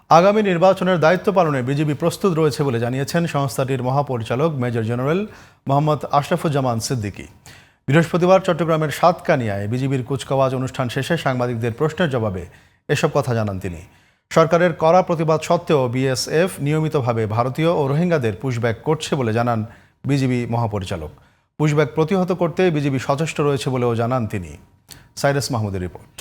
আগামী নির্বাচনের দায়িত্ব পালনে বিজিবি প্রস্তুত রয়েছে বলে জানিয়েছেন সংস্থাটির মহাপরিচালক মেজর জেনারেল মোহাম্মদ আশরাফুজ্জামান সিদ্দিকী। বৃহস্পতিবার চট্টগ্রামের সাতকানিয়ায় বিজিবির কুচকাওয়াজ অনুষ্ঠান শেষে সাংবাদিকদের প্রশ্নের জবাবে এসব কথা জানান তিনি। সরকারের কড়া প্রতিবাদ সত্ত্বেও বিএসএফ নিয়মিতভাবে ভারতীয় ও রোহিঙ্গাদের পুশব্যাক করছে বলে জানান বিজিবি মহাপরিচালক। পুশব্যাক প্রতিহত করতে বিজিবি সচেষ্ট রয়েছে বলেও জানান তিনি। সাইরাস মাহমুদের রিপোর্ট।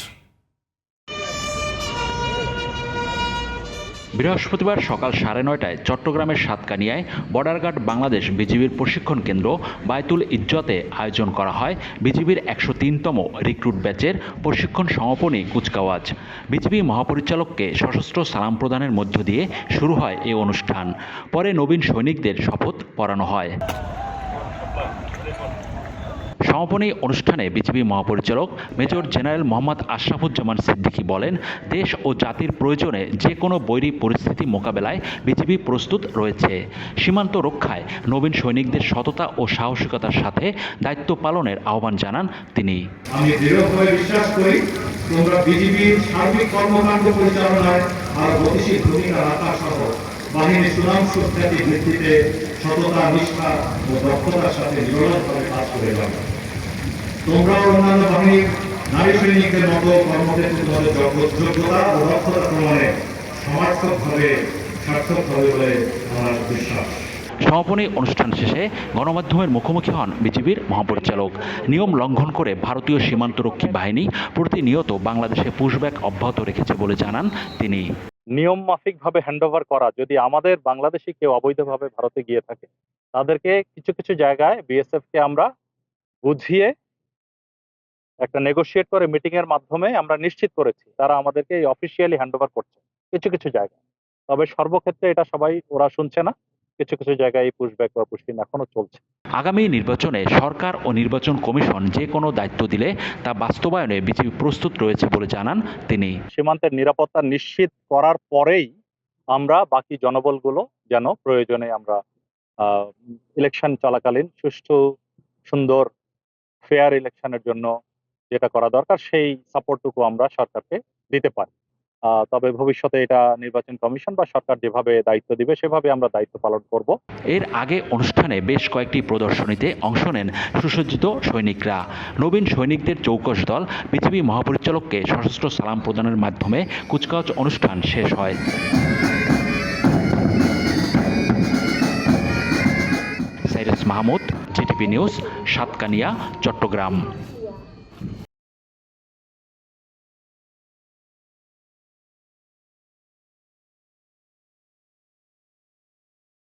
বৃহস্পতিবার সকাল 9:30টায় চট্টগ্রামের সাতকানিয়ায় বর্ডার গার্ড বাংলাদেশ বিজিবির প্রশিক্ষণ কেন্দ্র বায়তুল ইজ্জতে আয়োজন করা হয় বিজিবির 103তম রিক্রুট ব্যাচের প্রশিক্ষণ সমাপনী কুচকাওয়াজ। বিজিবি মহাপরিচালককে সশস্ত্র সালাম প্রদানের মধ্য দিয়ে শুরু হয় এই অনুষ্ঠান। পরে নবীন সৈনিকদের শপথ পড়ানো হয়। সমাপনী অনুষ্ঠানে বিজিবি মহাপরিচালক মেজর জেনারেল মোহাম্মদ আশরাফুজ্জামান সিদ্দিকী বলেন, দেশ ও জাতির প্রয়োজনে যে কোনো বৈরী পরিস্থিতি মোকাবেলায় বিজিবি প্রস্তুত রয়েছে। সীমান্ত রক্ষায় নবীন সৈনিকদের সততা ও সাহসিকতার সাথে দায়িত্ব পালনের আহ্বান জানান তিনি। আমি দৃঢ়ভাবে বিশ্বাস করি তোমরা বিজিবির সার্বিক কর্মকাণ্ড পরিচালনায় আর গতিশীল ভূমিকা রাখা সহ বাহিনীর সুনাম সুখ্যাতির ভিত্তিতে সততা, নিষ্ঠা ও দক্ষতার সাথে নিরলসভাবে কাজ করে যাবে। তোমরা অন্যান্য বাহিনীর নারী সৈনিকদের মতো কর্মক্ষেত্রে তোমাদের যোগ্যতা ও দক্ষতা প্রমাণে সার্থক হবে বলে আমার বিশ্বাস। সমাপনী অনুষ্ঠান শেষে গণমাধ্যমের মুখোমুখি হন বিজিবির মহাপরিচালক। নিয়ম লঙ্ঘন করে ভারতীয় সীমান্তরক্ষী বাহিনী প্রতিনিয়ত বাংলাদেশে পুশব্যাক অব্যাহত রেখেছে বলে জানান তিনি। নিয়ম মাফিকভাবে হ্যান্ডওভার করা, যদি আমাদের বাংলাদেশি কেউ অবৈধভাবে ভারতে গিয়ে থাকে তাদেরকে কিছু কিছু জায়গায় বিএসএফকে আমরা বুঝিয়ে একটা নেগোশিয়েট করে মিটিং এর মাধ্যমে আমরা নিশ্চিত করেছি তারা আমাদেরকে অফিসিয়ালি হ্যান্ডওভার করছে কিছু কিছু জায়গায়। তবে সর্বক্ষেত্রে এটা সবাই ওরা শুনছে না, কিছু কিছু জায়গায় এই পুশব্যাক বা পুশকিন এখনো চলছে। আগামী নির্বাচনে সরকার ও নির্বাচন কমিশন যে কোনো দায়িত্ব দিলে তা বাস্তবায়নে বিজিবি প্রস্তুত রয়েছে বলে জানান তিনি। সীমান্তের নিরাপত্তা নিশ্চিত করার পরেই আমরা বাকি জনবলগুলো যেন প্রয়োজনে আমরা ইলেকশন চলাকালীন সুষ্ঠু, সুন্দর, ফেয়ার ইলেকশনের জন্য যেটা করা দরকার সেই সাপোর্টটুকু আমরা সরকারকে দিতে পারি। তবে ভবিষ্যতে এটা নির্বাচন কমিশন বা সরকার যেভাবে দায়িত্ব দিবে সেভাবে আমরা দায়িত্ব পালন করব। এর আগে অনুষ্ঠানে বেশ কয়েকটি প্রদর্শনীতে অংশ নেন সুসজ্জিত সৈনিকরা। নবীন সৈনিকদের চৌকস দল বিজিবি মহাপরিচালককে সশস্ত্র সালাম প্রদানের মাধ্যমে কুচকাওয়াজ অনুষ্ঠান শেষ হয়। Cyrus Mahmud, GTV news, Satkania, Chittagong.